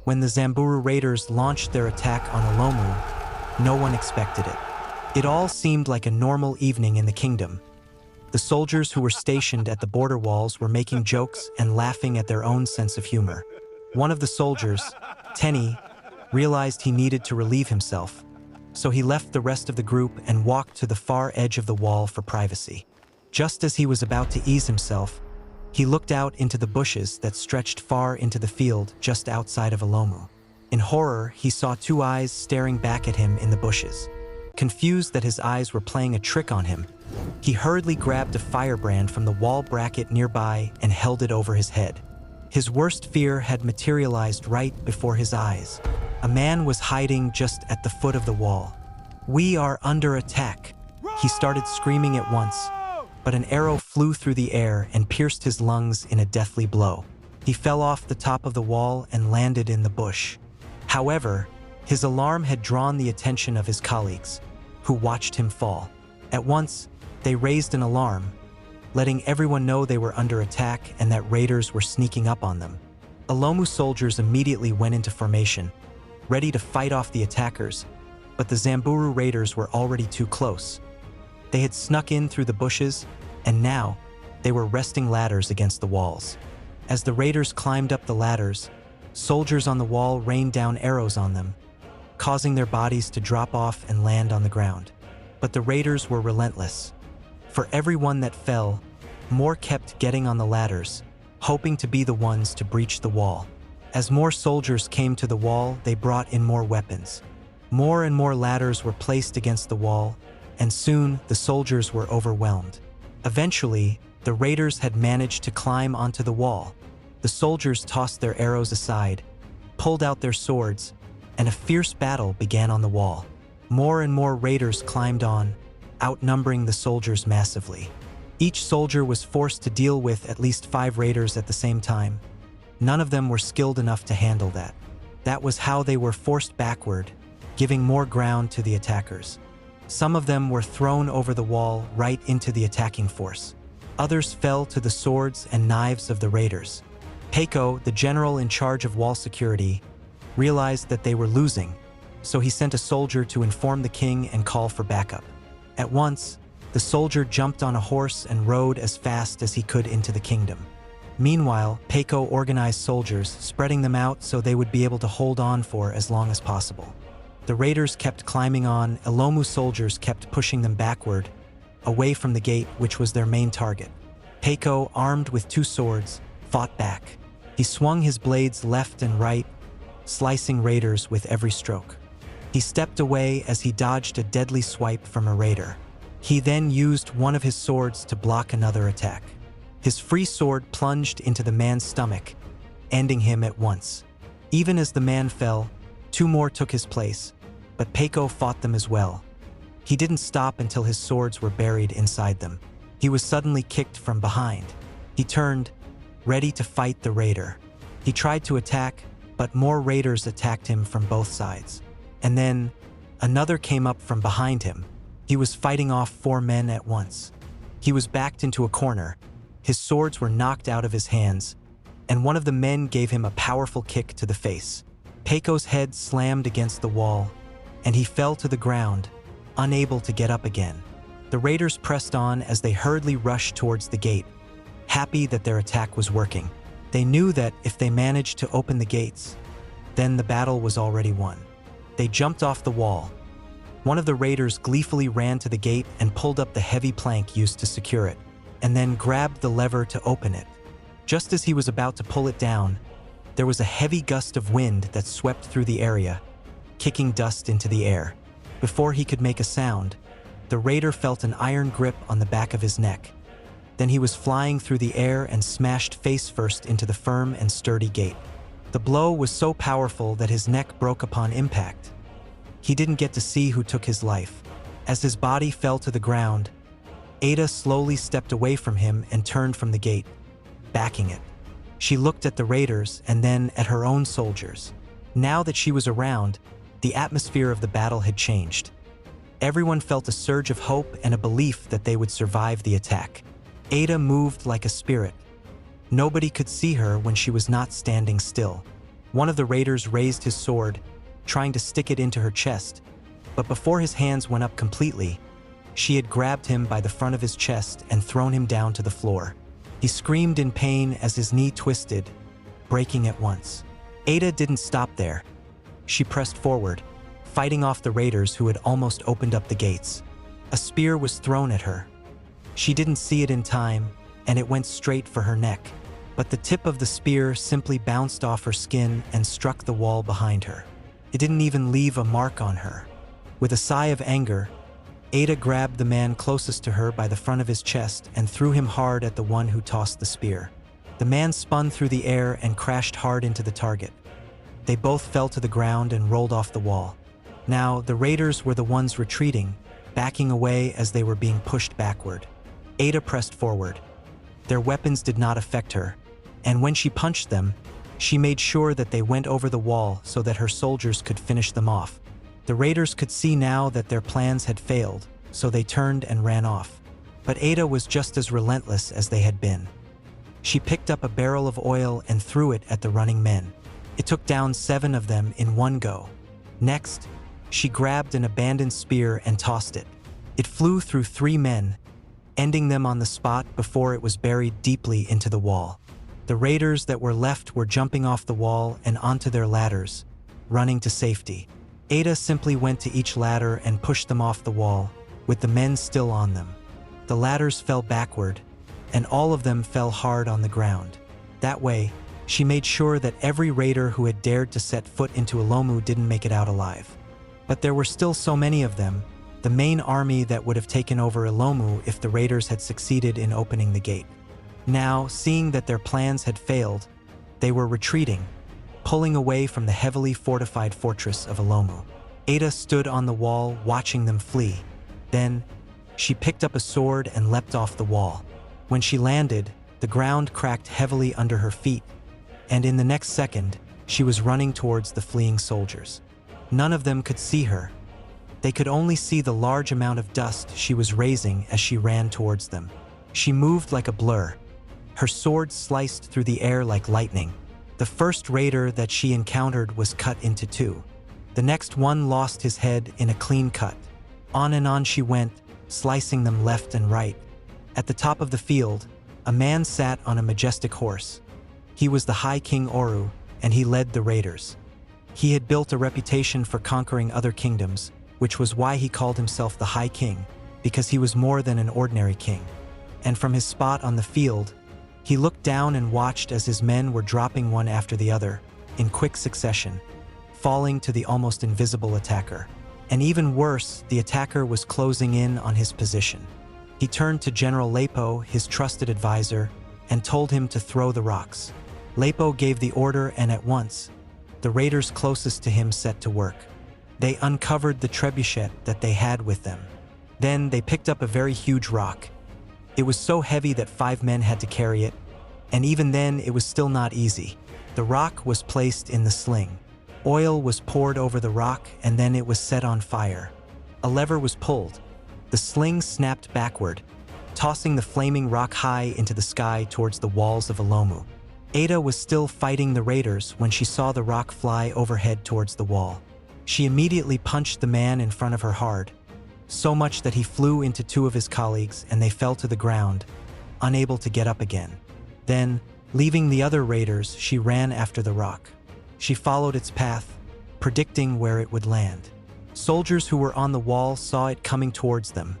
When the Zamburu raiders launched their attack on Alomu, no one expected it. It all seemed like a normal evening in the kingdom. The soldiers who were stationed at the border walls were making jokes and laughing at their own sense of humor. One of the soldiers, Tenny, realized he needed to relieve himself, so he left the rest of the group and walked to the far edge of the wall for privacy. Just as he was about to ease himself, he looked out into the bushes that stretched far into the field just outside of Ilomu. In horror, he saw two eyes staring back at him in the bushes. Confused that his eyes were playing a trick on him, he hurriedly grabbed a firebrand from the wall bracket nearby and held it over his head. His worst fear had materialized right before his eyes. A man was hiding just at the foot of the wall. "We are under attack," he started screaming at once, but an arrow flew through the air and pierced his lungs in a deathly blow. He fell off the top of the wall and landed in the bush. However, his alarm had drawn the attention of his colleagues, who watched him fall. At once, they raised an alarm, letting everyone know they were under attack and that raiders were sneaking up on them. Alomu soldiers immediately went into formation, ready to fight off the attackers, but the Zamburu raiders were already too close. They had snuck in through the bushes, and now they were resting ladders against the walls. As the raiders climbed up the ladders, soldiers on the wall rained down arrows on them, causing their bodies to drop off and land on the ground. But the raiders were relentless. For every one that fell, more kept getting on the ladders, hoping to be the ones to breach the wall. As more soldiers came to the wall, they brought in more weapons. More and more ladders were placed against the wall, and soon the soldiers were overwhelmed. Eventually, the raiders had managed to climb onto the wall. The soldiers tossed their arrows aside, pulled out their swords, and a fierce battle began on the wall. More and more raiders climbed on, outnumbering the soldiers massively. Each soldier was forced to deal with at least 5 raiders at the same time. None of them were skilled enough to handle that. That was how they were forced backward, giving more ground to the attackers. Some of them were thrown over the wall right into the attacking force. Others fell to the swords and knives of the raiders. Peiko, the general in charge of wall security, realized that they were losing, so he sent a soldier to inform the king and call for backup. At once, the soldier jumped on a horse and rode as fast as he could into the kingdom. Meanwhile, Peiko organized soldiers, spreading them out so they would be able to hold on for as long as possible. The raiders kept climbing on, Ilomu soldiers kept pushing them backward, away from the gate, which was their main target. Peiko, armed with 2 swords, fought back. He swung his blades left and right, slicing raiders with every stroke. He stepped away as he dodged a deadly swipe from a raider. He then used one of his swords to block another attack. His free sword plunged into the man's stomach, ending him at once. Even as the man fell, 2 more took his place, but Peiko fought them as well. He didn't stop until his swords were buried inside them. He was suddenly kicked from behind. He turned, ready to fight the raider. He tried to attack, but more raiders attacked him from both sides. And then, another came up from behind him. He was fighting off 4 men at once. He was backed into a corner. His swords were knocked out of his hands, and one of the men gave him a powerful kick to the face. Peiko's head slammed against the wall, and he fell to the ground, unable to get up again. The raiders pressed on as they hurriedly rushed towards the gate, happy that their attack was working. They knew that if they managed to open the gates, then the battle was already won. They jumped off the wall. One of the raiders gleefully ran to the gate and pulled up the heavy plank used to secure it, and then grabbed the lever to open it. Just as he was about to pull it down, there was a heavy gust of wind that swept through the area, kicking dust into the air. Before he could make a sound, the raider felt an iron grip on the back of his neck. Then he was flying through the air and smashed face first into the firm and sturdy gate. The blow was so powerful that his neck broke upon impact. He didn't get to see who took his life. As his body fell to the ground, Ada slowly stepped away from him and turned from the gate, backing it. She looked at the raiders and then at her own soldiers. Now that she was around, the atmosphere of the battle had changed. Everyone felt a surge of hope and a belief that they would survive the attack. Ada moved like a spirit. Nobody could see her when she was not standing still. One of the raiders raised his sword, trying to stick it into her chest, but before his hands went up completely, she had grabbed him by the front of his chest and thrown him down to the floor. He screamed in pain as his knee twisted, breaking at once. Ada didn't stop there. She pressed forward, fighting off the raiders who had almost opened up the gates. A spear was thrown at her. She didn't see it in time, and it went straight for her neck. But the tip of the spear simply bounced off her skin and struck the wall behind her. It didn't even leave a mark on her. With a sigh of anger, Ada grabbed the man closest to her by the front of his chest and threw him hard at the one who tossed the spear. The man spun through the air and crashed hard into the target. They both fell to the ground and rolled off the wall. Now, the raiders were the ones retreating, backing away as they were being pushed backward. Ada pressed forward. Their weapons did not affect her, and when she punched them, she made sure that they went over the wall so that her soldiers could finish them off. The raiders could see now that their plans had failed, so they turned and ran off. But Ada was just as relentless as they had been. She picked up a barrel of oil and threw it at the running men. It took down 7 of them in one go. Next, she grabbed an abandoned spear and tossed it. It flew through 3 men, ending them on the spot before it was buried deeply into the wall. The raiders that were left were jumping off the wall and onto their ladders, running to safety. Ada simply went to each ladder and pushed them off the wall, with the men still on them. The ladders fell backward, and all of them fell hard on the ground. That way, she made sure that every raider who had dared to set foot into Alomu didn't make it out alive. But there were still so many of them, the main army that would have taken over Ilomu if the raiders had succeeded in opening the gate. Now, seeing that their plans had failed, they were retreating, pulling away from the heavily fortified fortress of Ilomu. Ada stood on the wall watching them flee. Then, she picked up a sword and leapt off the wall. When she landed, the ground cracked heavily under her feet, and in the next second, she was running towards the fleeing soldiers. None of them could see her. They could only see the large amount of dust she was raising as she ran towards them. She moved like a blur. Her sword sliced through the air like lightning. The first raider that she encountered was cut into 2. The next one lost his head in a clean cut. On and on she went, slicing them left and right. At the top of the field, a man sat on a majestic horse. He was the High King Oru, and he led the raiders. He had built a reputation for conquering other kingdoms, which was why he called himself the High King, because he was more than an ordinary king. And from his spot on the field, he looked down and watched as his men were dropping one after the other, in quick succession, falling to the almost invisible attacker. And even worse, the attacker was closing in on his position. He turned to General Lepo, his trusted advisor, and told him to throw the rocks. Lepo gave the order, and at once, the raiders closest to him set to work. They uncovered the trebuchet that they had with them. Then they picked up a very huge rock. It was so heavy that 5 men had to carry it, and even then it was still not easy. The rock was placed in the sling. Oil was poured over the rock, and then it was set on fire. A lever was pulled. The sling snapped backward, tossing the flaming rock high into the sky towards the walls of Ilomu. Ada was still fighting the raiders when she saw the rock fly overhead towards the wall. She immediately punched the man in front of her hard, so much that he flew into 2 of his colleagues and they fell to the ground, unable to get up again. Then, leaving the other raiders, she ran after the rock. She followed its path, predicting where it would land. Soldiers who were on the wall saw it coming towards them.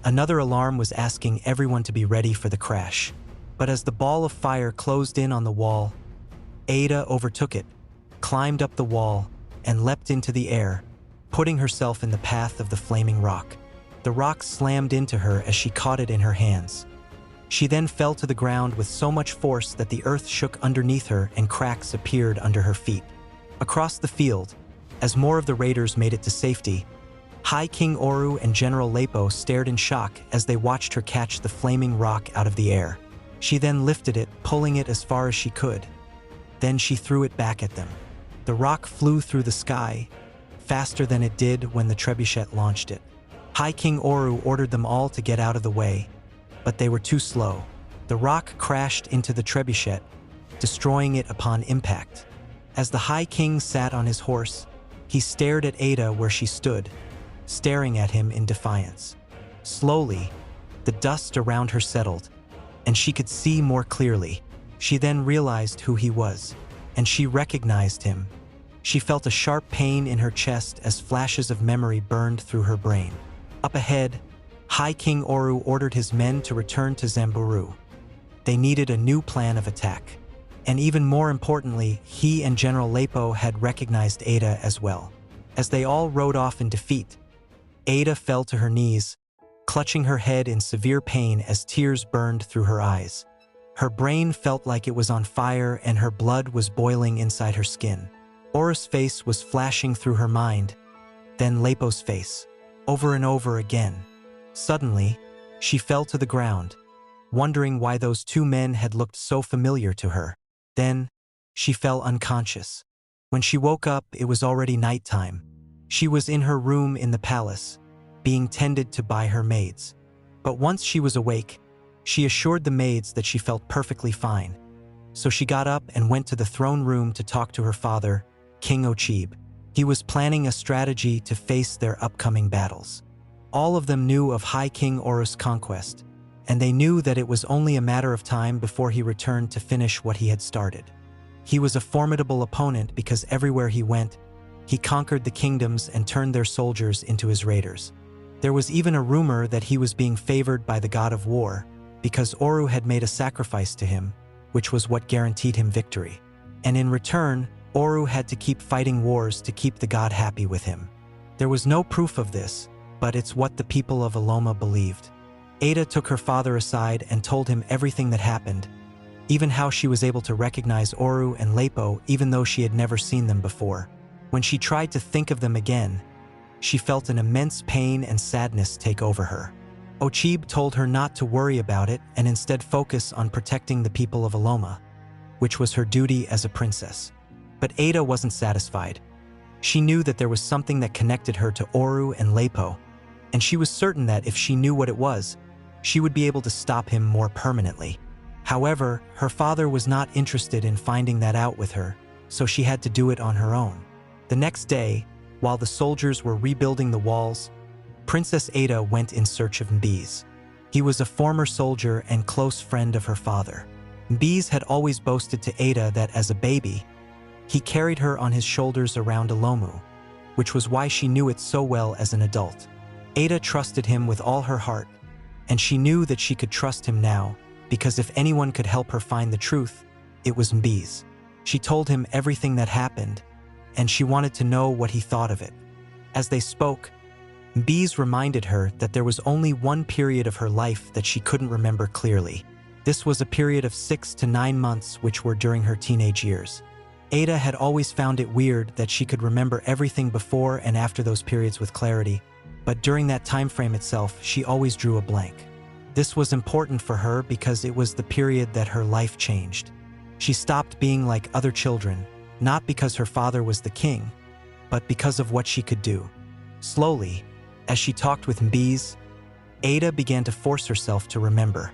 Another alarm was asking everyone to be ready for the crash. But as the ball of fire closed in on the wall, Ada overtook it, climbed up the wall, and leapt into the air, putting herself in the path of the flaming rock. The rock slammed into her as she caught it in her hands. She then fell to the ground with so much force that the earth shook underneath her and cracks appeared under her feet. Across the field, as more of the raiders made it to safety, High King Oru and General Lepo stared in shock as they watched her catch the flaming rock out of the air. She then lifted it, pulling it as far as she could. Then she threw it back at them. The rock flew through the sky, faster than it did when the trebuchet launched it. High King Oru ordered them all to get out of the way, but they were too slow. The rock crashed into the trebuchet, destroying it upon impact. As the High King sat on his horse, he stared at Ada where she stood, staring at him in defiance. Slowly, the dust around her settled, and she could see more clearly. She then realized who he was, and she recognized him. She felt a sharp pain in her chest as flashes of memory burned through her brain. Up ahead, High King Oru ordered his men to return to Zamburu. They needed a new plan of attack. And even more importantly, he and General Lepo had recognized Ada as well. As they all rode off in defeat, Ada fell to her knees, clutching her head in severe pain as tears burned through her eyes. Her brain felt like it was on fire and her blood was boiling inside her skin. Oru's face was flashing through her mind, then Lepo's face, over and over again. Suddenly, she fell to the ground, wondering why those two men had looked so familiar to her. Then, she fell unconscious. When she woke up, it was already nighttime. She was in her room in the palace, being tended to by her maids. But once she was awake, she assured the maids that she felt perfectly fine. So she got up and went to the throne room to talk to her father, King Ochib. He was planning a strategy to face their upcoming battles. All of them knew of High King Oru's conquest, and they knew that it was only a matter of time before he returned to finish what he had started. He was a formidable opponent because everywhere he went, he conquered the kingdoms and turned their soldiers into his raiders. There was even a rumor that he was being favored by the god of war because Oru had made a sacrifice to him, which was what guaranteed him victory. And in return, Oru had to keep fighting wars to keep the god happy with him. There was no proof of this, but it's what the people of Ilomu believed. Ada took her father aside and told him everything that happened, even how she was able to recognize Oru and Lepo even though she had never seen them before. When she tried to think of them again, she felt an immense pain and sadness take over her. Ochib told her not to worry about it and instead focus on protecting the people of Ilomu, which was her duty as a princess. But Ada wasn't satisfied. She knew that there was something that connected her to Oru and Lepo, and she was certain that if she knew what it was, she would be able to stop him more permanently. However, her father was not interested in finding that out with her, so she had to do it on her own. The next day, while the soldiers were rebuilding the walls, Princess Ada went in search of Mbize. He was a former soldier and close friend of her father. Mbize had always boasted to Ada that as a baby, he carried her on his shoulders around Alomu, which was why she knew it so well as an adult. Ada trusted him with all her heart, and she knew that she could trust him now, because if anyone could help her find the truth, it was Mbize. She told him everything that happened, and she wanted to know what he thought of it. As they spoke, Mbize reminded her that there was only one period of her life that she couldn't remember clearly. This was a period of 6 to 9 months, which were during her teenage years. Ada had always found it weird that she could remember everything before and after those periods with clarity, but during that time frame itself, she always drew a blank. This was important for her because it was the period that her life changed. She stopped being like other children, not because her father was the king, but because of what she could do. Slowly, as she talked with Mbize, Ada began to force herself to remember.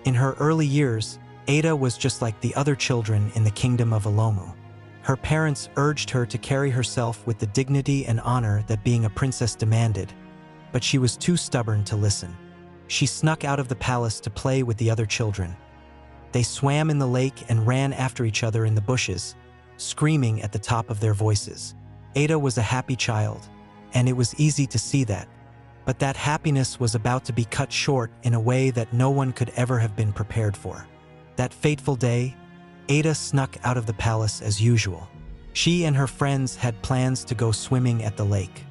In her early years, Ada was just like the other children in the kingdom of Alomu. Her parents urged her to carry herself with the dignity and honor that being a princess demanded, but she was too stubborn to listen. She snuck out of the palace to play with the other children. They swam in the lake and ran after each other in the bushes, screaming at the top of their voices. Ada was a happy child, and it was easy to see that. But that happiness was about to be cut short in a way that no one could ever have been prepared for. That fateful day, Ada snuck out of the palace as usual. She and her friends had plans to go swimming at the lake.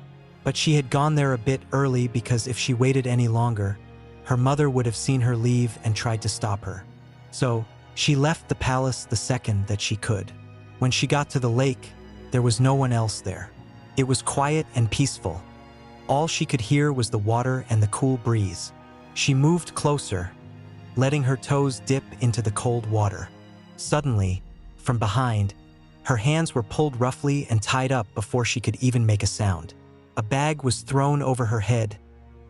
But she had gone there a bit early because if she waited any longer, her mother would have seen her leave and tried to stop her. So, she left the palace the second that she could. When she got to the lake, there was no one else there. It was quiet and peaceful. All she could hear was the water and the cool breeze. She moved closer, letting her toes dip into the cold water. Suddenly, from behind, her hands were pulled roughly and tied up before she could even make a sound. A bag was thrown over her head,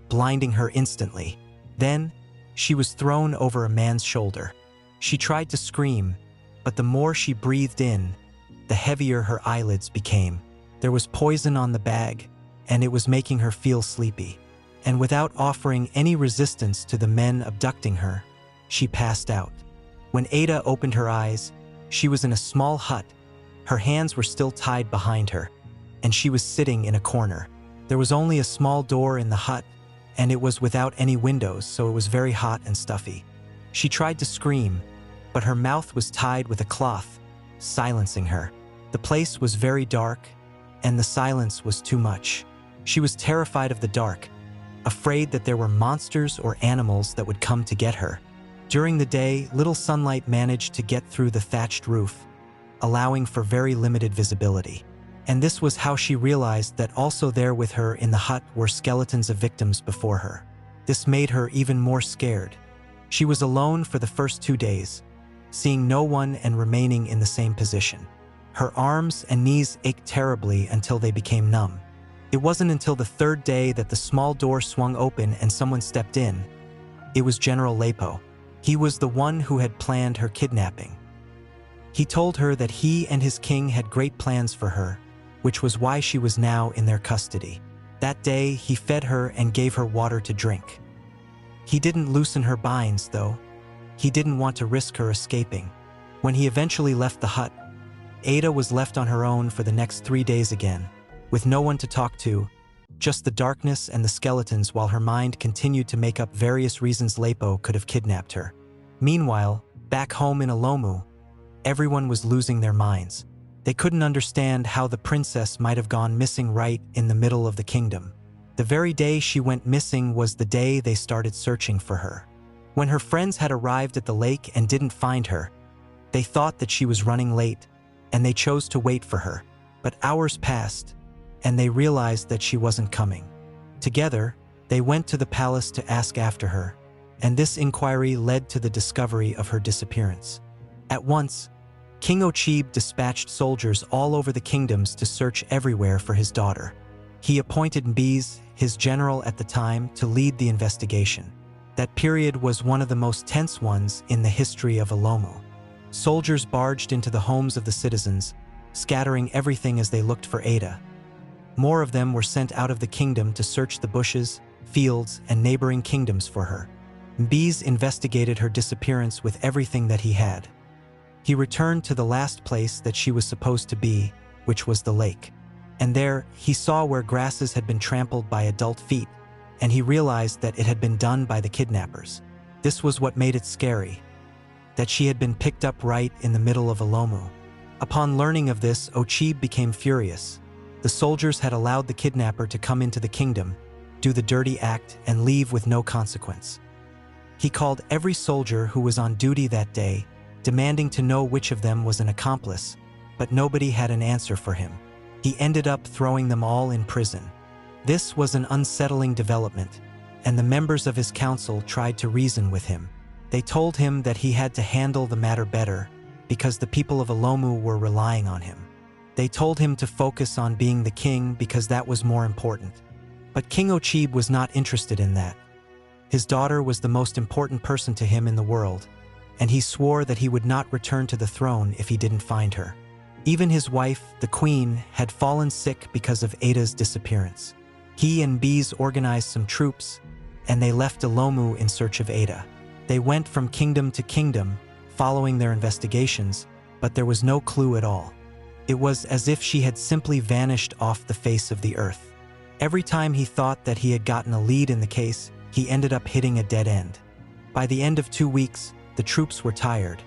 blinding her instantly. Then, she was thrown over a man's shoulder. She tried to scream, but the more she breathed in, the heavier her eyelids became. There was poison on the bag, and it was making her feel sleepy. And without offering any resistance to the men abducting her, she passed out. When Ada opened her eyes, she was in a small hut. Her hands were still tied behind her, and she was sitting in a corner. There was only a small door in the hut, and it was without any windows, so it was very hot and stuffy. She tried to scream, but her mouth was tied with a cloth, silencing her. The place was very dark, and the silence was too much. She was terrified of the dark, afraid that there were monsters or animals that would come to get her. During the day, little sunlight managed to get through the thatched roof, allowing for very limited visibility. And this was how she realized that also there with her in the hut were skeletons of victims before her. This made her even more scared. She was alone for the first 2 days, seeing no one and remaining in the same position. Her arms and knees ached terribly until they became numb. It wasn't until the 3rd day that the small door swung open and someone stepped in. It was General Lepo. He was the one who had planned her kidnapping. He told her that he and his king had great plans for her, which was why she was now in their custody. That day, he fed her and gave her water to drink. He didn't loosen her binds, though. He didn't want to risk her escaping. When he eventually left the hut, Ada was left on her own for the next 3 days again, with no one to talk to, just the darkness and the skeletons, while her mind continued to make up various reasons Lepo could have kidnapped her. Meanwhile, back home in Alomu, everyone was losing their minds. They couldn't understand how the princess might have gone missing right in the middle of the kingdom. The very day she went missing was the day they started searching for her. When her friends had arrived at the lake and didn't find her, they thought that she was running late, and they chose to wait for her. But hours passed, and they realized that she wasn't coming. Together, they went to the palace to ask after her, and this inquiry led to the discovery of her disappearance. At once, King Ochib dispatched soldiers all over the kingdoms to search everywhere for his daughter. He appointed Mbiz, his general at the time, to lead the investigation. That period was one of the most tense ones in the history of Alomu. Soldiers barged into the homes of the citizens, scattering everything as they looked for Ada. More of them were sent out of the kingdom to search the bushes, fields, and neighboring kingdoms for her. Mbiz investigated her disappearance with everything that he had. He returned to the last place that she was supposed to be, which was the lake. And there, he saw where grasses had been trampled by adult feet, and he realized that it had been done by the kidnappers. This was what made it scary, that she had been picked up right in the middle of Alomu. Upon learning of this, Ochib became furious. The soldiers had allowed the kidnapper to come into the kingdom, do the dirty act, and leave with no consequence. He called every soldier who was on duty that day, demanding to know which of them was an accomplice, but nobody had an answer for him. He ended up throwing them all in prison. This was an unsettling development, and the members of his council tried to reason with him. They told him that he had to handle the matter better because the people of Alomu were relying on him. They told him to focus on being the king because that was more important. But King Ochib was not interested in that. His daughter was the most important person to him in the world, and he swore that he would not return to the throne if he didn't find her. Even his wife, the queen, had fallen sick because of Ada's disappearance. He and Mbiz organized some troops, and they left Alomu in search of Ada. They went from kingdom to kingdom, following their investigations, but there was no clue at all. It was as if she had simply vanished off the face of the earth. Every time he thought that he had gotten a lead in the case, he ended up hitting a dead end. By the end of 2 weeks, the troops were tired.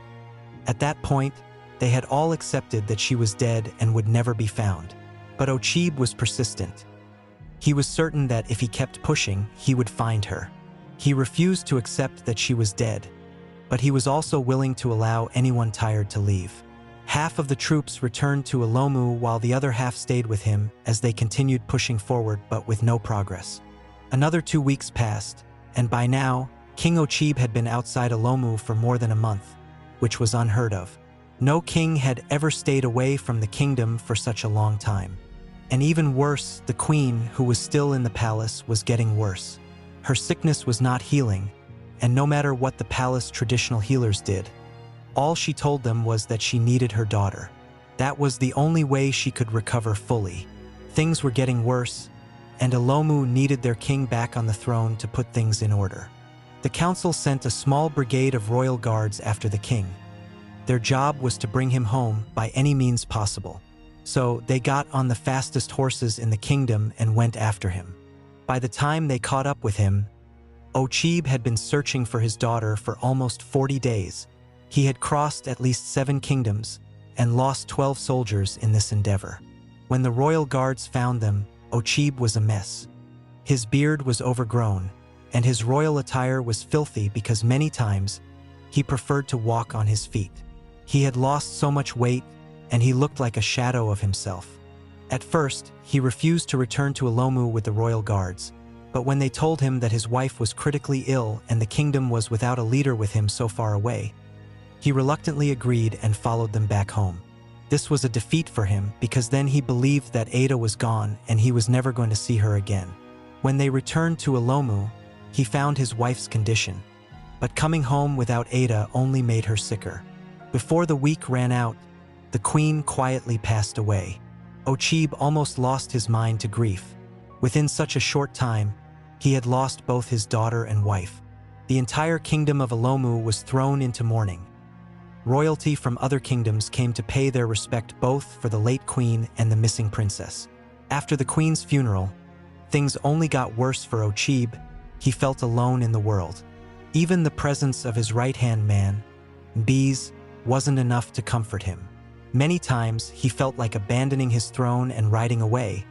At that point, they had all accepted that she was dead and would never be found. But Ochib was persistent. He was certain that if he kept pushing, he would find her. He refused to accept that she was dead, but he was also willing to allow anyone tired to leave. Half of the troops returned to Ilomu while the other half stayed with him as they continued pushing forward but with no progress. Another 2 weeks passed, and by now, King Ochib had been outside Ilomu for more than a month, which was unheard of. No king had ever stayed away from the kingdom for such a long time. And even worse, the queen, who was still in the palace, was getting worse. Her sickness was not healing, and no matter what the palace traditional healers did, all she told them was that she needed her daughter. That was the only way she could recover fully. Things were getting worse, and Alomu needed their king back on the throne to put things in order. The council sent a small brigade of royal guards after the king. Their job was to bring him home by any means possible. So they got on the fastest horses in the kingdom and went after him. By the time they caught up with him, Ochib had been searching for his daughter for almost 40 days. He had crossed at least 7 kingdoms and lost 12 soldiers in this endeavor. When the royal guards found them, Ochib was a mess. His beard was overgrown, and his royal attire was filthy because many times he preferred to walk on his feet. He had lost so much weight, and he looked like a shadow of himself. At first, he refused to return to Ilomu with the royal guards, but when they told him that his wife was critically ill and the kingdom was without a leader with him so far away, he reluctantly agreed and followed them back home. This was a defeat for him because then he believed that Ada was gone and he was never going to see her again. When they returned to Ilomu, he found his wife's condition, but coming home without Ada only made her sicker. Before the week ran out, the queen quietly passed away. Ochib almost lost his mind to grief. Within such a short time, he had lost both his daughter and wife. The entire kingdom of Ilomu was thrown into mourning. Royalty from other kingdoms came to pay their respect both for the late queen and the missing princess. After the queen's funeral, things only got worse for Ochib. He felt alone in the world. Even the presence of his right-hand man, Bees, wasn't enough to comfort him. Many times, he felt like abandoning his throne and riding away,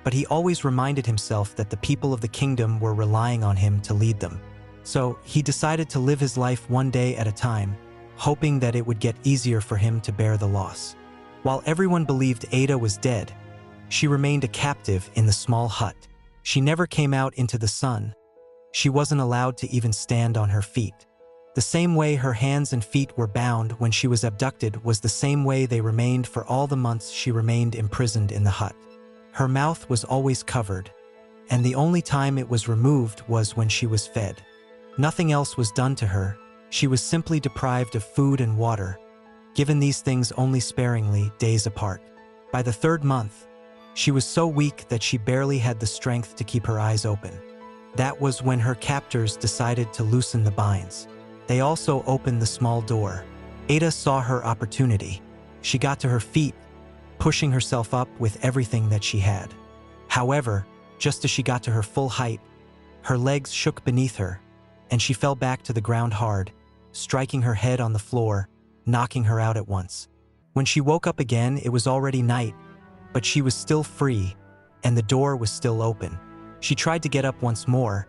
but he always reminded himself that the people of the kingdom were relying on him to lead them. So he decided to live his life one day at a time, hoping that it would get easier for him to bear the loss. While everyone believed Ada was dead, she remained a captive in the small hut. She never came out into the sun. She wasn't allowed to even stand on her feet. The same way her hands and feet were bound when she was abducted was the same way they remained for all the months she remained imprisoned in the hut. Her mouth was always covered, and the only time it was removed was when she was fed. Nothing else was done to her. She was simply deprived of food and water, given these things only sparingly, days apart. By the 3rd month, she was so weak that she barely had the strength to keep her eyes open. That was when her captors decided to loosen the binds. They also opened the small door. Ada saw her opportunity. She got to her feet, pushing herself up with everything that she had. However, just as she got to her full height, her legs shook beneath her, and she fell back to the ground hard, striking her head on the floor, knocking her out at once. When she woke up again, it was already night, but she was still free, and the door was still open. She tried to get up once more,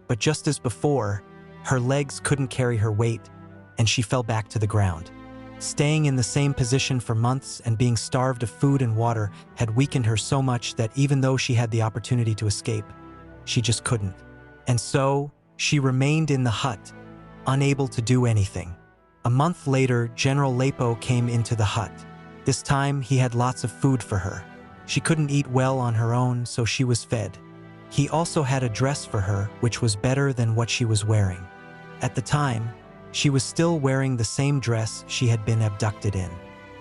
but just as before, her legs couldn't carry her weight, and she fell back to the ground. Staying in the same position for months and being starved of food and water had weakened her so much that even though she had the opportunity to escape, she just couldn't. And so, she remained in the hut, unable to do anything. A month later, General Lepo came into the hut. This time, he had lots of food for her. She couldn't eat well on her own, so she was fed. He also had a dress for her, which was better than what she was wearing. At the time, she was still wearing the same dress she had been abducted in.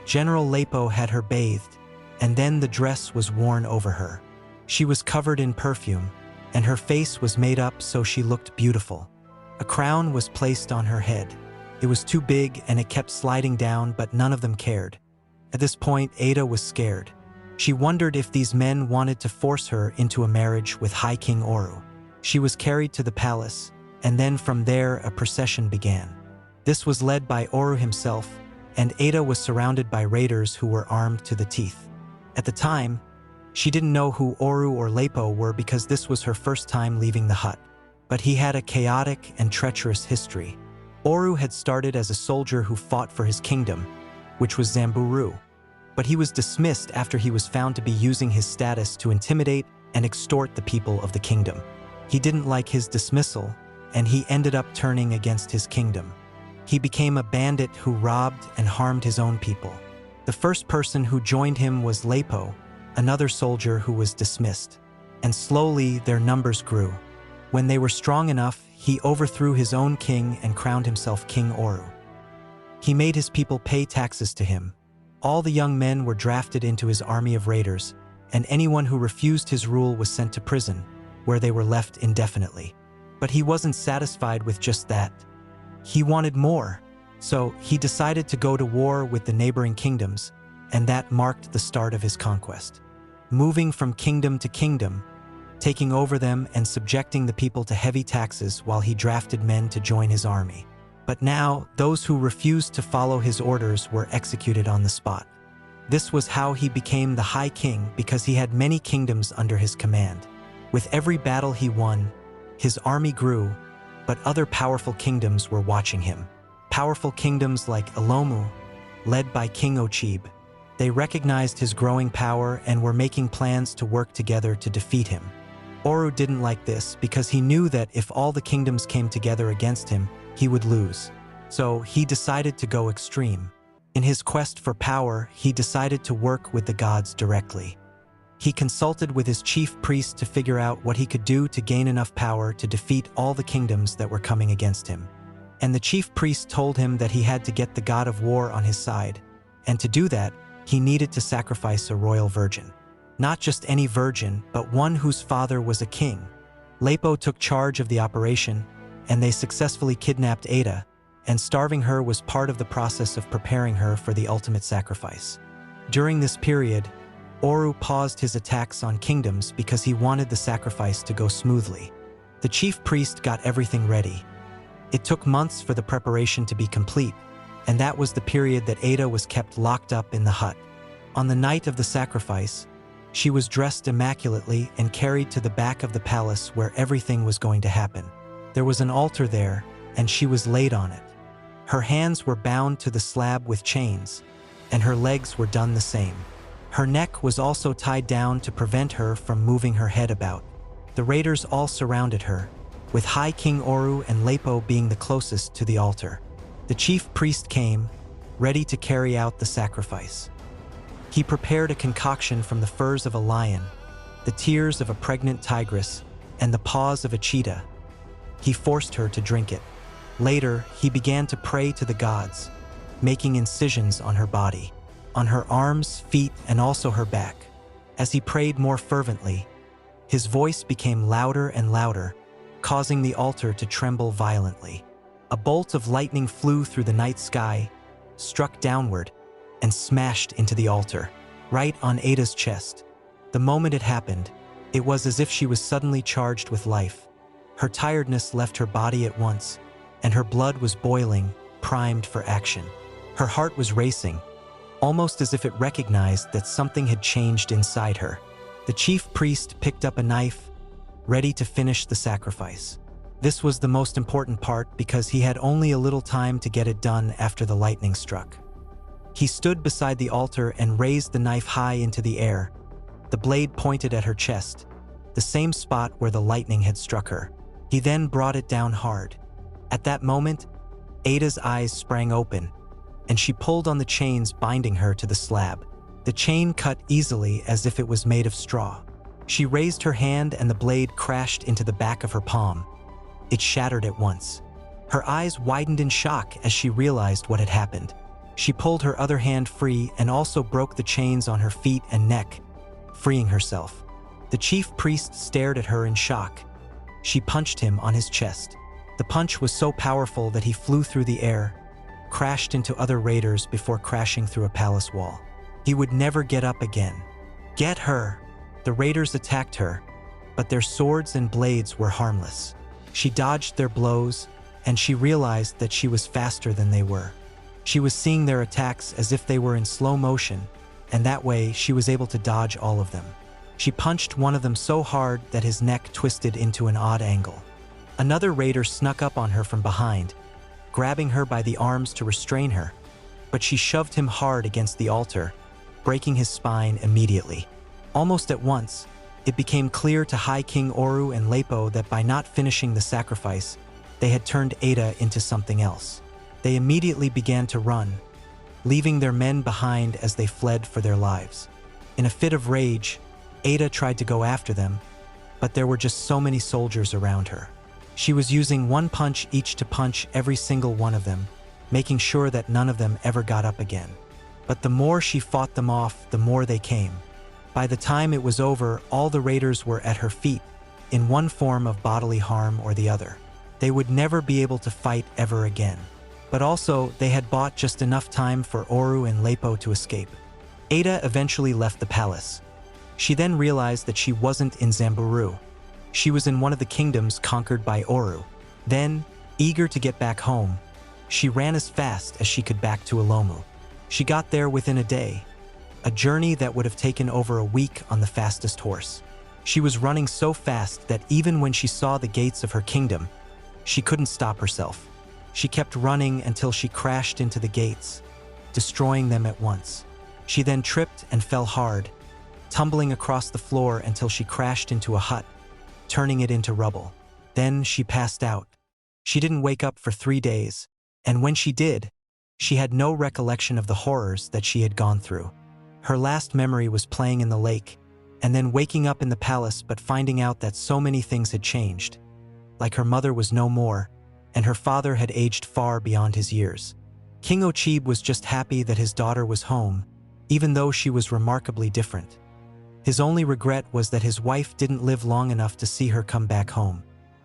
General Lepo had her bathed, and then the dress was worn over her. She was covered in perfume, and her face was made up so she looked beautiful. A crown was placed on her head. It was too big and it kept sliding down, but none of them cared. At this point, Ada was scared. She wondered if these men wanted to force her into a marriage with High King Oru. She was carried to the palace, and then from there a procession began. This was led by Oru himself, and Ada was surrounded by raiders who were armed to the teeth. At the time, she didn't know who Oru or Lepo were because this was her first time leaving the hut. But he had a chaotic and treacherous history. Oru had started as a soldier who fought for his kingdom, which was Zamburu. But he was dismissed after he was found to be using his status to intimidate and extort the people of the kingdom. He didn't like his dismissal, and he ended up turning against his kingdom. He became a bandit who robbed and harmed his own people. The first person who joined him was Lepo, another soldier who was dismissed. And slowly their numbers grew. When they were strong enough, he overthrew his own king and crowned himself King Oru. He made his people pay taxes to him, All the young men were drafted into his army of raiders, and anyone who refused his rule was sent to prison, where they were left indefinitely. But he wasn't satisfied with just that. He wanted more, so he decided to go to war with the neighboring kingdoms, and that marked the start of his conquest. Moving from kingdom to kingdom, taking over them and subjecting the people to heavy taxes while he drafted men to join his army. But now, those who refused to follow his orders were executed on the spot. This was how he became the High King, because he had many kingdoms under his command. With every battle he won, his army grew, but other powerful kingdoms were watching him. Powerful kingdoms like Ilomu, led by King Ochib. They recognized his growing power and were making plans to work together to defeat him. Oru didn't like this because he knew that if all the kingdoms came together against him, he would lose. So he decided to go extreme. In his quest for power, he decided to work with the gods directly. He consulted with his chief priest to figure out what he could do to gain enough power to defeat all the kingdoms that were coming against him. And the chief priest told him that he had to get the god of war on his side, and to do that, he needed to sacrifice a royal virgin. Not just any virgin, but one whose father was a king. Lepo took charge of the operation, and they successfully kidnapped Ada, and starving her was part of the process of preparing her for the ultimate sacrifice. During this period, Oru paused his attacks on kingdoms because he wanted the sacrifice to go smoothly. The chief priest got everything ready. It took months for the preparation to be complete, and that was the period that Ada was kept locked up in the hut. On the night of the sacrifice, she was dressed immaculately and carried to the back of the palace where everything was going to happen. There was an altar there, and she was laid on it. Her hands were bound to the slab with chains, and her legs were done the same. Her neck was also tied down to prevent her from moving her head about. The raiders all surrounded her, with High King Oru and Lepo being the closest to the altar. The chief priest came, ready to carry out the sacrifice. He prepared a concoction from the furs of a lion, the tears of a pregnant tigress, and the paws of a cheetah. He forced her to drink it. Later, he began to pray to the gods, making incisions on her body, on her arms, feet, and also her back. As he prayed more fervently, his voice became louder and louder, causing the altar to tremble violently. A bolt of lightning flew through the night sky, struck downward, and smashed into the altar, right on Ada's chest. The moment it happened, it was as if she was suddenly charged with life. Her tiredness left her body at once, and her blood was boiling, primed for action. Her heart was racing, almost as if it recognized that something had changed inside her. The chief priest picked up a knife, ready to finish the sacrifice. This was the most important part because he had only a little time to get it done after the lightning struck. He stood beside the altar and raised the knife high into the air. The blade pointed at her chest, the same spot where the lightning had struck her. He then brought it down hard. At that moment, Ada's eyes sprang open, and she pulled on the chains binding her to the slab. The chain cut easily as if it was made of straw. She raised her hand and the blade crashed into the back of her palm. It shattered at once. Her eyes widened in shock as she realized what had happened. She pulled her other hand free and also broke the chains on her feet and neck, freeing herself. The chief priest stared at her in shock. She punched him on his chest. The punch was so powerful that he flew through the air, crashed into other raiders before crashing through a palace wall. He would never get up again. Get her! The raiders attacked her, but their swords and blades were harmless. She dodged their blows, and she realized that she was faster than they were. She was seeing their attacks as if they were in slow motion, and that way she was able to dodge all of them. She punched one of them so hard that his neck twisted into an odd angle. Another raider snuck up on her from behind, grabbing her by the arms to restrain her, but she shoved him hard against the altar, breaking his spine immediately. Almost at once, it became clear to High King Oru and Lepo that by not finishing the sacrifice, they had turned Ada into something else. They immediately began to run, leaving their men behind as they fled for their lives. In a fit of rage, Ada tried to go after them, but there were just so many soldiers around her. She was using one punch each to punch every single one of them, making sure that none of them ever got up again. But the more she fought them off, the more they came. By the time it was over, all the raiders were at her feet, in one form of bodily harm or the other. They would never be able to fight ever again. But also, they had bought just enough time for Oru and Lepo to escape. Ada eventually left the palace. She then realized that she wasn't in Zamburu. She was in one of the kingdoms conquered by Oru. Then, eager to get back home, she ran as fast as she could back to Ilomu. She got there within a day, a journey that would have taken over a week on the fastest horse. She was running so fast that even when she saw the gates of her kingdom, she couldn't stop herself. She kept running until she crashed into the gates, destroying them at once. She then tripped and fell hard, tumbling across the floor until she crashed into a hut, turning it into rubble. Then she passed out. She didn't wake up for 3 days, and when she did, she had no recollection of the horrors that she had gone through. Her last memory was playing in the lake, and then waking up in the palace but finding out that so many things had changed. Like her mother was no more, and her father had aged far beyond his years. King Ochib was just happy that his daughter was home, even though she was remarkably different. His only regret was that his wife didn't live long enough to see her come back home.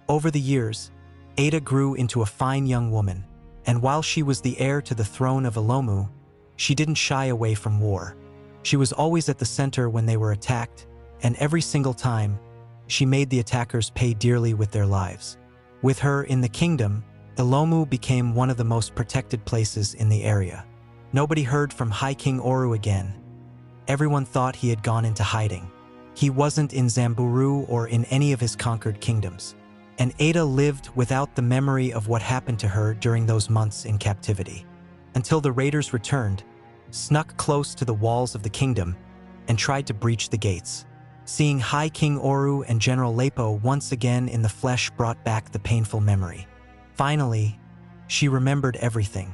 Over the years, Ada grew into a fine young woman, and while she was the heir to the throne of Alomu, she didn't shy away from war. She was always at the center when they were attacked, and every single time, she made the attackers pay dearly with their lives. With her in the kingdom, Ilomu became one of the most protected places in the area. Nobody heard from High King Oru again. Everyone thought he had gone into hiding. He wasn't in Zamburu or in any of his conquered kingdoms. And Ada lived without the memory of what happened to her during those months in captivity. Until the raiders returned, snuck close to the walls of the kingdom, and tried to breach the gates. Seeing High King Oru and General Lepo once again in the flesh brought back the painful memory. Finally, she remembered everything.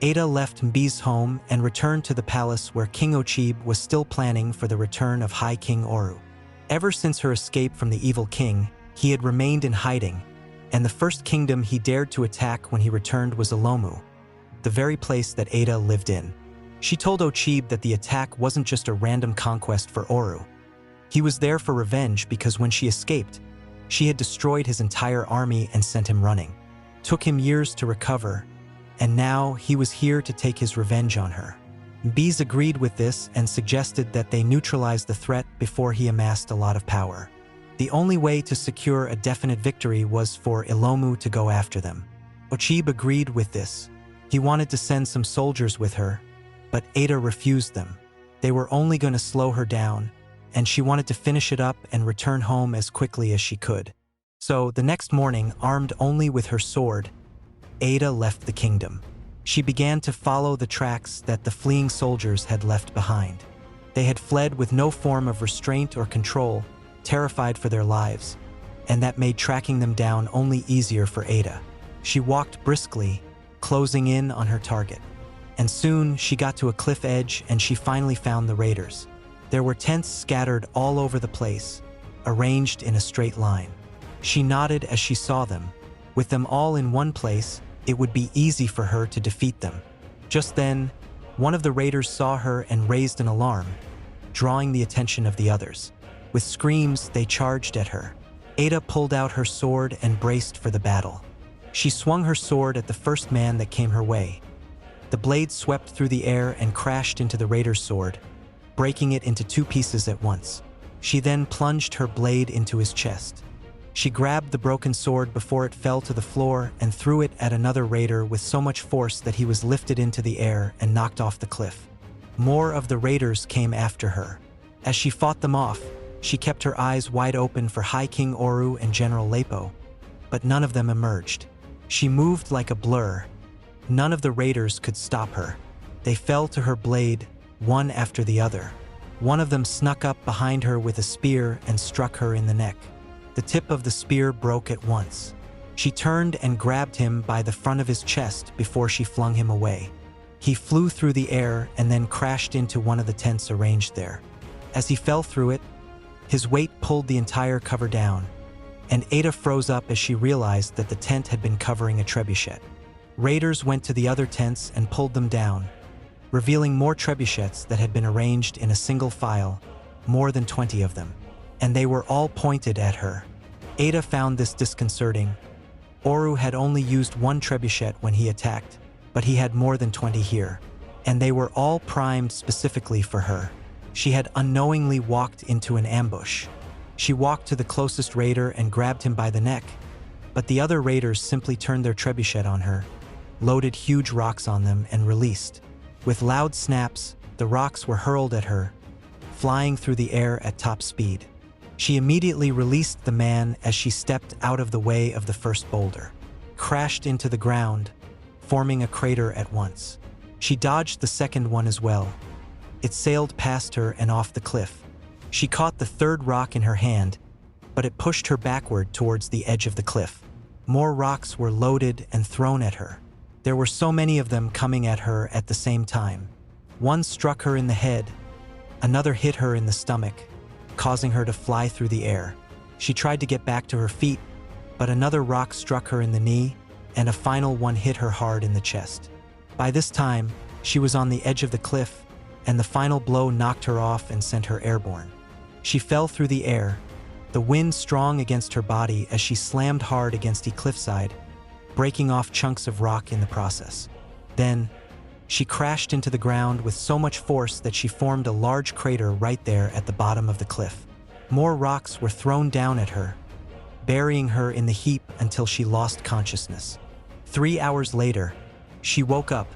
Ada left Mbi's home and returned to the palace where King Ochib was still planning for the return of High King Oru. Ever since her escape from the evil king, he had remained in hiding, and the first kingdom he dared to attack when he returned was Alomu, the very place that Ada lived in. She told Ochib that the attack wasn't just a random conquest for Oru. He was there for revenge because when she escaped, she had destroyed his entire army and sent him running. Took him years to recover, and now he was here to take his revenge on her. Mbi's agreed with this and suggested that they neutralize the threat before he amassed a lot of power. The only way to secure a definite victory was for Ilomu to go after them. Ochib agreed with this. He wanted to send some soldiers with her, but Ada refused them. They were only going to slow her down, and she wanted to finish it up and return home as quickly as she could. So the next morning, armed only with her sword, Ada left the kingdom. She began to follow the tracks that the fleeing soldiers had left behind. They had fled with no form of restraint or control, terrified for their lives, and that made tracking them down only easier for Ada. She walked briskly, closing in on her target. And soon she got to a cliff edge and she finally found the raiders. There were tents scattered all over the place, arranged in a straight line. She nodded as she saw them. With them all in one place, it would be easy for her to defeat them. Just then, one of the raiders saw her and raised an alarm, drawing the attention of the others. With screams, they charged at her. Ada pulled out her sword and braced for the battle. She swung her sword at the first man that came her way. The blade swept through the air and crashed into the raider's sword, breaking it into 2 pieces at once. She then plunged her blade into his chest. She grabbed the broken sword before it fell to the floor and threw it at another raider with so much force that he was lifted into the air and knocked off the cliff. More of the raiders came after her. As she fought them off, she kept her eyes wide open for High King Oru and General Lepo, but none of them emerged. She moved like a blur. None of the raiders could stop her. They fell to her blade, one after the other. One of them snuck up behind her with a spear and struck her in the neck. The tip of the spear broke at once. She turned and grabbed him by the front of his chest before she flung him away. He flew through the air and then crashed into one of the tents arranged there. As he fell through it, his weight pulled the entire cover down, and Ada froze up as she realized that the tent had been covering a trebuchet. Raiders went to the other tents and pulled them down, revealing more trebuchets that had been arranged in a single file, more than 20 of them. And they were all pointed at her. Ada found this disconcerting. Oru had only used one trebuchet when he attacked, but he had more than 20 here. And they were all primed specifically for her. She had unknowingly walked into an ambush. She walked to the closest raider and grabbed him by the neck, but the other raiders simply turned their trebuchet on her, loaded huge rocks on them, and released. With loud snaps, the rocks were hurled at her, flying through the air at top speed. She immediately released the man as she stepped out of the way of the first boulder, crashed into the ground, forming a crater at once. She dodged the second one as well. It sailed past her and off the cliff. She caught the third rock in her hand, but it pushed her backward towards the edge of the cliff. More rocks were loaded and thrown at her. There were so many of them coming at her at the same time. One struck her in the head, another hit her in the stomach, causing her to fly through the air. She tried to get back to her feet, but another rock struck her in the knee, and a final one hit her hard in the chest. By this time, she was on the edge of the cliff, and the final blow knocked her off and sent her airborne. She fell through the air, the wind strong against her body as she slammed hard against the cliffside, breaking off chunks of rock in the process. Then, she crashed into the ground with so much force that she formed a large crater right there at the bottom of the cliff. More rocks were thrown down at her, burying her in the heap until she lost consciousness. 3 hours later, she woke up,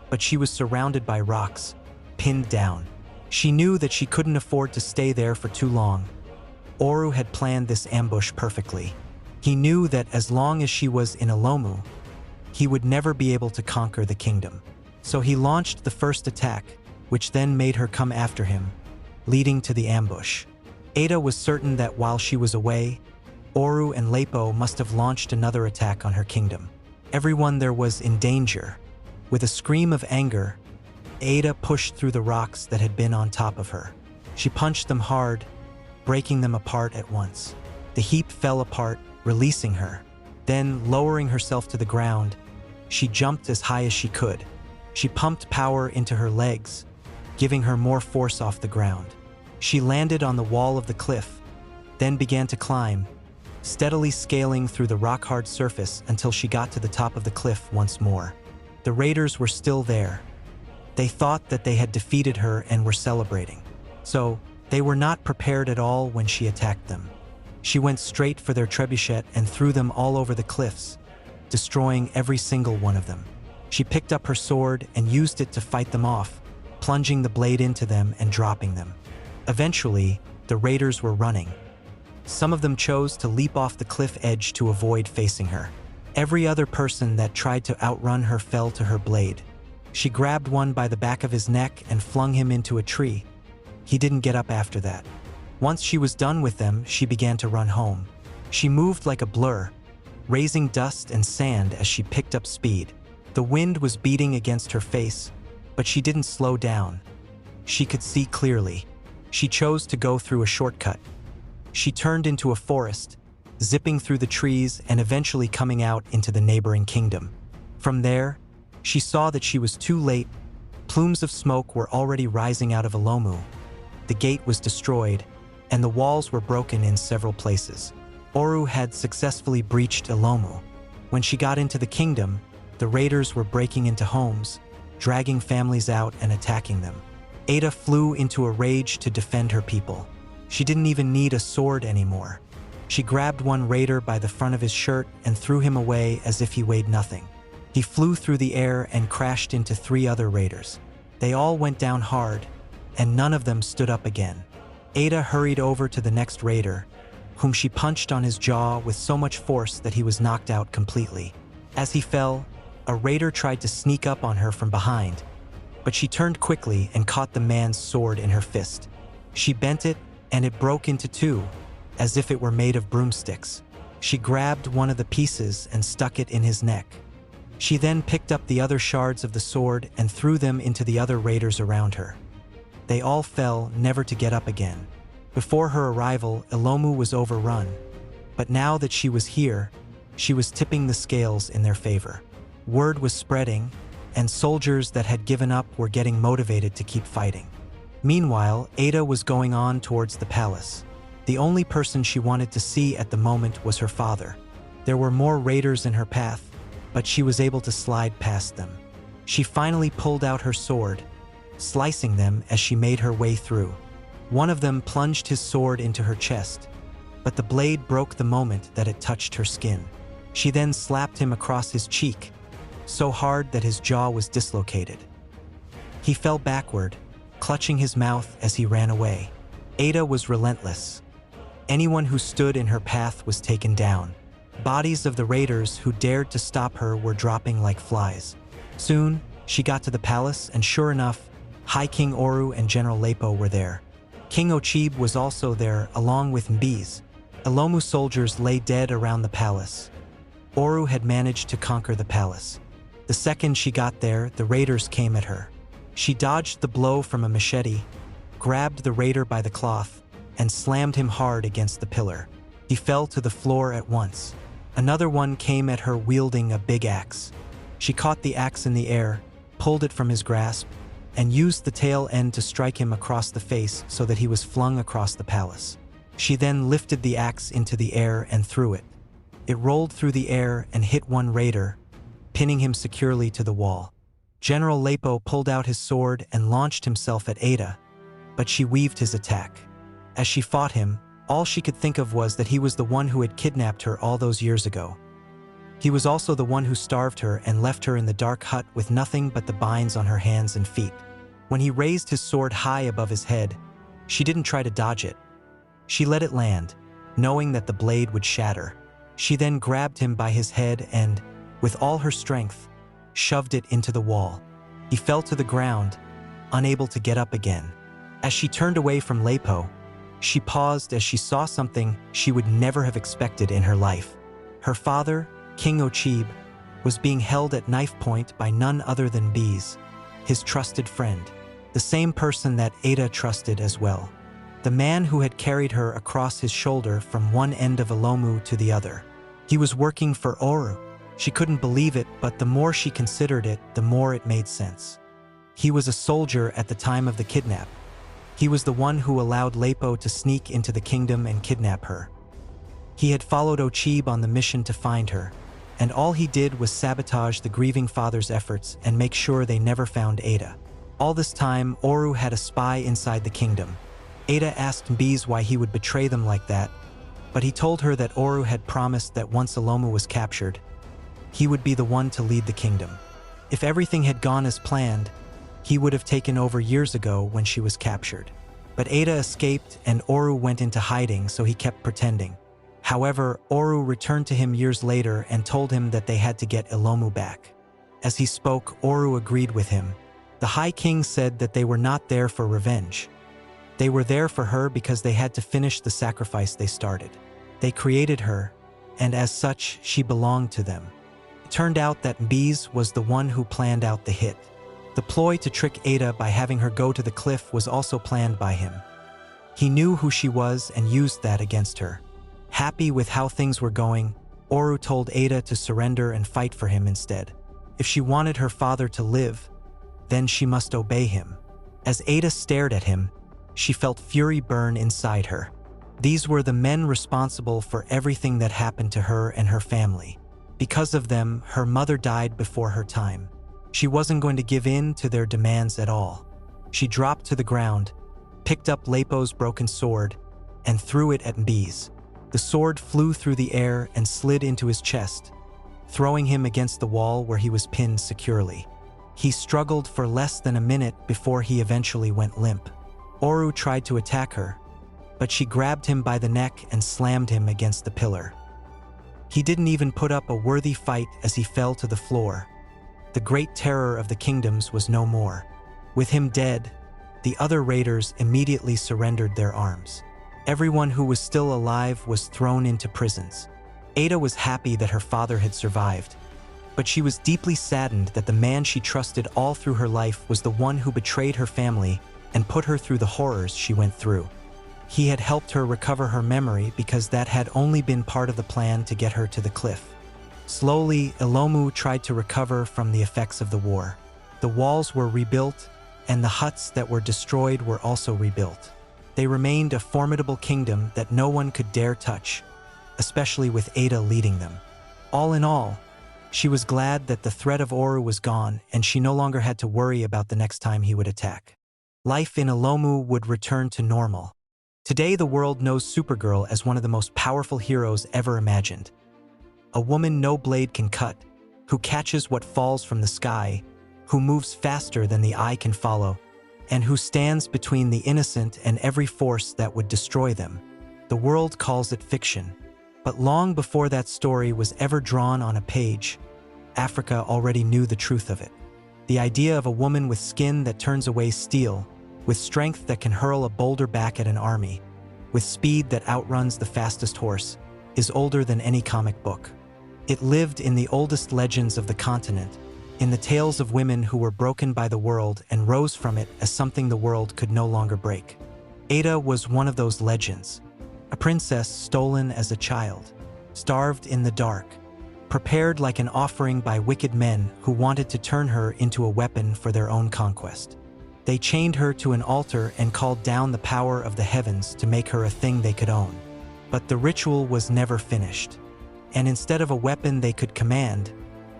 but she was surrounded by rocks, pinned down. She knew that she couldn't afford to stay there for too long. Oru had planned this ambush perfectly. He knew that as long as she was in Alomu, he would never be able to conquer the kingdom. So he launched the first attack, which then made her come after him, leading to the ambush. Ada was certain that while she was away, Oru and Lepo must have launched another attack on her kingdom. Everyone there was in danger. With a scream of anger, Ada pushed through the rocks that had been on top of her. She punched them hard, breaking them apart at once. The heap fell apart, releasing her. Then, lowering herself to the ground, she jumped as high as she could. She pumped power into her legs, giving her more force off the ground. She landed on the wall of the cliff, then began to climb, steadily scaling through the rock-hard surface until she got to the top of the cliff once more. The raiders were still there. They thought that they had defeated her and were celebrating. So, they were not prepared at all when she attacked them. She went straight for their trebuchet and threw them all over the cliffs, destroying every single one of them. She picked up her sword and used it to fight them off, plunging the blade into them and dropping them. Eventually, the raiders were running. Some of them chose to leap off the cliff edge to avoid facing her. Every other person that tried to outrun her fell to her blade. She grabbed one by the back of his neck and flung him into a tree. He didn't get up after that. Once she was done with them, she began to run home. She moved like a blur, raising dust and sand as she picked up speed. The wind was beating against her face, but she didn't slow down. She could see clearly. She chose to go through a shortcut. She turned into a forest, zipping through the trees and eventually coming out into the neighboring kingdom. From there, she saw that she was too late. Plumes of smoke were already rising out of Ilomu. The gate was destroyed, and the walls were broken in several places. Oru had successfully breached Ilomu. When she got into the kingdom, the raiders were breaking into homes, dragging families out and attacking them. Ada flew into a rage to defend her people. She didn't even need a sword anymore. She grabbed one raider by the front of his shirt and threw him away as if he weighed nothing. He flew through the air and crashed into 3 other raiders. They all went down hard, and none of them stood up again. Ada hurried over to the next raider, whom she punched on his jaw with so much force that he was knocked out completely. As he fell, a raider tried to sneak up on her from behind, but she turned quickly and caught the man's sword in her fist. She bent it, and it broke into 2, as if it were made of broomsticks. She grabbed one of the pieces and stuck it in his neck. She then picked up the other shards of the sword and threw them into the other raiders around her. They all fell, never to get up again. Before her arrival, Ilomu was overrun, but now that she was here, she was tipping the scales in their favor. Word was spreading, and soldiers that had given up were getting motivated to keep fighting. Meanwhile, Ada was going on towards the palace. The only person she wanted to see at the moment was her father. There were more raiders in her path, but she was able to slide past them. She finally pulled out her sword, slicing them as she made her way through. One of them plunged his sword into her chest, but the blade broke the moment that it touched her skin. She then slapped him across his cheek, so hard that his jaw was dislocated. He fell backward, clutching his mouth as he ran away. Ada was relentless. Anyone who stood in her path was taken down. Bodies of the raiders who dared to stop her were dropping like flies. Soon, she got to the palace, and sure enough, High King Oru and General Lepo were there. King Ochib was also there, along with Mbiz. Ilomu soldiers lay dead around the palace. Oru had managed to conquer the palace. The second she got there, the raiders came at her. She dodged the blow from a machete, grabbed the raider by the cloth, and slammed him hard against the pillar. He fell to the floor at once. Another one came at her wielding a big axe. She caught the axe in the air, pulled it from his grasp, and used the tail end to strike him across the face so that he was flung across the palace. She then lifted the axe into the air and threw it. It rolled through the air and hit one raider, pinning him securely to the wall. General Lepo pulled out his sword and launched himself at Ada, but she weaved his attack. As she fought him, all she could think of was that he was the one who had kidnapped her all those years ago. He was also the one who starved her and left her in the dark hut with nothing but the binds on her hands and feet. When he raised his sword high above his head, she didn't try to dodge it. She let it land, knowing that the blade would shatter. She then grabbed him by his head and, with all her strength, shoved it into the wall. He fell to the ground, unable to get up again. As she turned away from Lepo, she paused as she saw something she would never have expected in her life. Her father, King Ochib, was being held at knife point by none other than Mbiz, his trusted friend, the same person that Ada trusted as well. The man who had carried her across his shoulder from one end of Alomu to the other. He was working for Oru. She couldn't believe it, but the more she considered it, the more it made sense. He was a soldier at the time of the kidnap. He was the one who allowed Lepo to sneak into the kingdom and kidnap her. He had followed Ochib on the mission to find her, and all he did was sabotage the grieving father's efforts and make sure they never found Ada. All this time, Oru had a spy inside the kingdom. Ada asked Mbiz why he would betray them like that, but he told her that Oru had promised that once Alomu was captured, he would be the one to lead the kingdom. If everything had gone as planned, he would have taken over years ago when she was captured. But Ada escaped and Oru went into hiding, so he kept pretending. However, Oru returned to him years later and told him that they had to get Ilomu back. As he spoke, Oru agreed with him. The High King said that they were not there for revenge. They were there for her because they had to finish the sacrifice they started. They created her, and as such, she belonged to them. It turned out that Mbiz was the one who planned out the hit. The ploy to trick Ada by having her go to the cliff was also planned by him. He knew who she was and used that against her. Happy with how things were going, Oru told Ada to surrender and fight for him instead. If she wanted her father to live, then she must obey him. As Ada stared at him, she felt fury burn inside her. These were the men responsible for everything that happened to her and her family. Because of them, her mother died before her time. She wasn't going to give in to their demands at all. She dropped to the ground, picked up Lepo's broken sword, and threw it at Mbiz. The sword flew through the air and slid into his chest, throwing him against the wall where he was pinned securely. He struggled for less than a minute before he eventually went limp. Oru tried to attack her, but she grabbed him by the neck and slammed him against the pillar. He didn't even put up a worthy fight as he fell to the floor. The great terror of the kingdoms was no more. With him dead, the other raiders immediately surrendered their arms. Everyone who was still alive was thrown into prisons. Ada was happy that her father had survived, but she was deeply saddened that the man she trusted all through her life was the one who betrayed her family and put her through the horrors she went through. He had helped her recover her memory because that had only been part of the plan to get her to the cliff. Slowly, Ilomu tried to recover from the effects of the war. The walls were rebuilt, and the huts that were destroyed were also rebuilt. They remained a formidable kingdom that no one could dare touch, especially with Ada leading them. All in all, she was glad that the threat of Oru was gone and she no longer had to worry about the next time he would attack. Life in Alomu would return to normal. Today the world knows Supergirl as one of the most powerful heroes ever imagined. A woman no blade can cut, who catches what falls from the sky, who moves faster than the eye can follow, and who stands between the innocent and every force that would destroy them. The world calls it fiction. But long before that story was ever drawn on a page, Africa already knew the truth of it. The idea of a woman with skin that turns away steel, with strength that can hurl a boulder back at an army, with speed that outruns the fastest horse, is older than any comic book. It lived in the oldest legends of the continent, in the tales of women who were broken by the world and rose from it as something the world could no longer break. Ada was one of those legends, a princess stolen as a child, starved in the dark, prepared like an offering by wicked men who wanted to turn her into a weapon for their own conquest. They chained her to an altar and called down the power of the heavens to make her a thing they could own. But the ritual was never finished, and instead of a weapon they could command,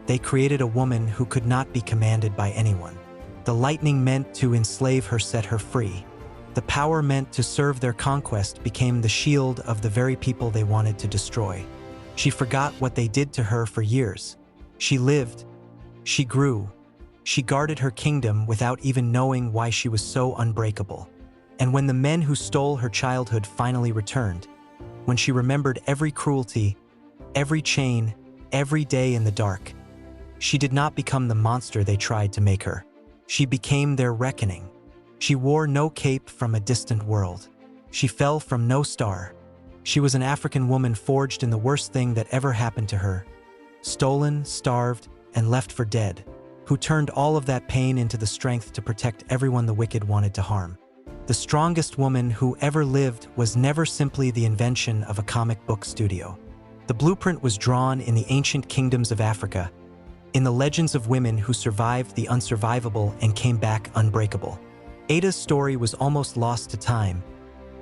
they created a woman who could not be commanded by anyone. The lightning meant to enslave her set her free. The power meant to serve their conquest became the shield of the very people they wanted to destroy. She forgot what they did to her for years. She lived, she grew, she guarded her kingdom without even knowing why she was so unbreakable. And when the men who stole her childhood finally returned, when she remembered every cruelty, every chain, every day in the dark, she did not become the monster they tried to make her. She became their reckoning. She wore no cape from a distant world. She fell from no star. She was an African woman forged in the worst thing that ever happened to her. Stolen, starved, and left for dead, who turned all of that pain into the strength to protect everyone the wicked wanted to harm. The strongest woman who ever lived was never simply the invention of a comic book studio. The blueprint was drawn in the ancient kingdoms of Africa, in the legends of women who survived the unsurvivable and came back unbreakable. Ada's story was almost lost to time,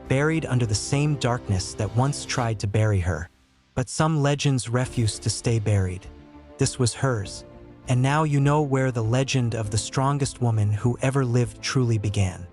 buried under the same darkness that once tried to bury her. But some legends refused to stay buried. This was hers, and now you know where the legend of the strongest woman who ever lived truly began.